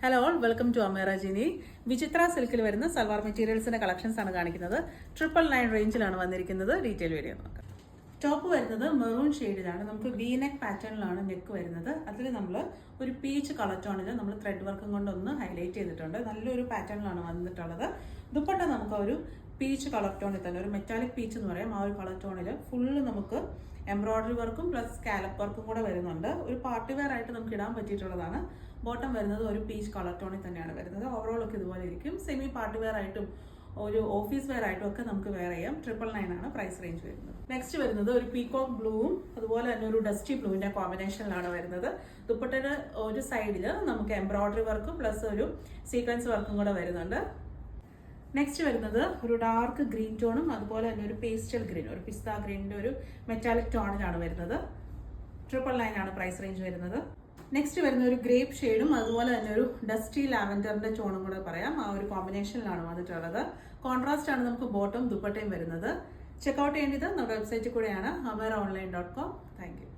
Hello all, welcome to അമേറ ജിനി. വിചിത്ര സിൽക്കിൽ വരുന്ന സൽവാർ മെറ്റീരിയൽസിന്റെ കളക്ഷൻസ് ആണ് കാണിക്കുന്നത്. 999 റേഞ്ചിലാണ് വന്നിരിക്കുന്നത്. ഡീറ്റെയിൽ വീഡിയോ നോക്കാം. ടോപ്പ് വരുന്നത് മെറൂൺ ഷെയ്ഡിലാണ്. നമുക്ക് വി നെക്ക് പാറ്റേണിലാണ് നെക്ക് വരുന്നത്. അതിൽ നമ്മൾ ഒരു പീച്ച് കളർ ടോണിൽ നമ്മൾ ത്രെഡ് വർക്കും കൊണ്ടൊന്ന് ഹൈലൈറ്റ് ചെയ്തിട്ടുണ്ട്. നല്ലൊരു പാറ്റേണിലാണ് വന്നിട്ടുള്ളത്. ദുപ്പട്ട നമുക്ക് ഒരു പീച്ച് കളർ ടോണിൽ തന്നെ, ഒരു മെറ്റാലിക് പീച്ച് എന്ന് പറയാം, ആ ഒരു കളർ ടോണിൽ ഫുള്ള് നമുക്ക് എംബ്രോയിഡറി വർക്കും പ്ലസ് സ്കാലപ്പ് വർക്കും കൂടെ വരുന്നുണ്ട്. ഒരു പാർട്ടി വെയർ ആയിട്ട് നമുക്ക് ഇടാൻ പറ്റിയിട്ടുള്ളതാണ്. ബോട്ടം വരുന്നത് ഒരു പീച്ച് കളർ ടോണിൽ തന്നെയാണ് വരുന്നത്. ഓവറോൾ ഒക്കെ ഇതുപോലെ ഇരിക്കും. സെമി പാർട്ടി വെയർ ആയിട്ടും ഒരു ഓഫീസ് വെയർ ആയിട്ടും ഒക്കെ നമുക്ക് വെയർ ചെയ്യാം. 999 ആണ് പ്രൈസ് റേഞ്ച് വരുന്നത്. നെക്സ്റ്റ് വരുന്നത് ഒരു പീകോക്ക് ബ്ലൂവും അതുപോലെ തന്നെ ഒരു ഡസ്റ്റി ബ്ലൂവിന്റെ കോമ്പിനേഷനിലാണ് വരുന്നത്. ദുപ്പട്ടയുടെ ഒരു സൈഡിൽ നമുക്ക് എംബ്രോയിഡറി വർക്കും പ്ലസ് ഒരു സീക്വൻസ് വർക്കും കൂടെ വരുന്നുണ്ട്. നെക്സ്റ്റ് വരുന്നത് ഒരു ഡാർക്ക് ഗ്രീൻ ടോണും അതുപോലെ തന്നെ ഒരു പേസ്റ്റൽ ഗ്രീൻ, ഒരു പിസ്ത ഗ്രീനിന്റെ ഒരു മെറ്റാലിക് ടോണിലാണ് വരുന്നത്. 999 ആണ് പ്രൈസ് റേഞ്ച് വരുന്നത്. നെക്സ്റ്റ് വരുന്ന ഒരു ഗ്രേപ്പ് ഷെയ്ഡും അതുപോലെ തന്നെ ഒരു ഡസ്റ്റി ലാവൻഡറിന്റെ ടോണും കൂടെ പറയാം. ആ ഒരു കോമ്പിനേഷനിലാണ് വന്നിട്ടുള്ളത്. കോൺട്രാസ്റ്റ് ആണ് നമുക്ക് ബോട്ടം ദുപ്പട്ടയും വരുന്നത്. ചെക്ക്ഔട്ട് ചെയ്യേണ്ടത് നമ്മുടെ വെബ്സൈറ്റിൽ കൂടെയാണ്, ameraonline.com. Thank you.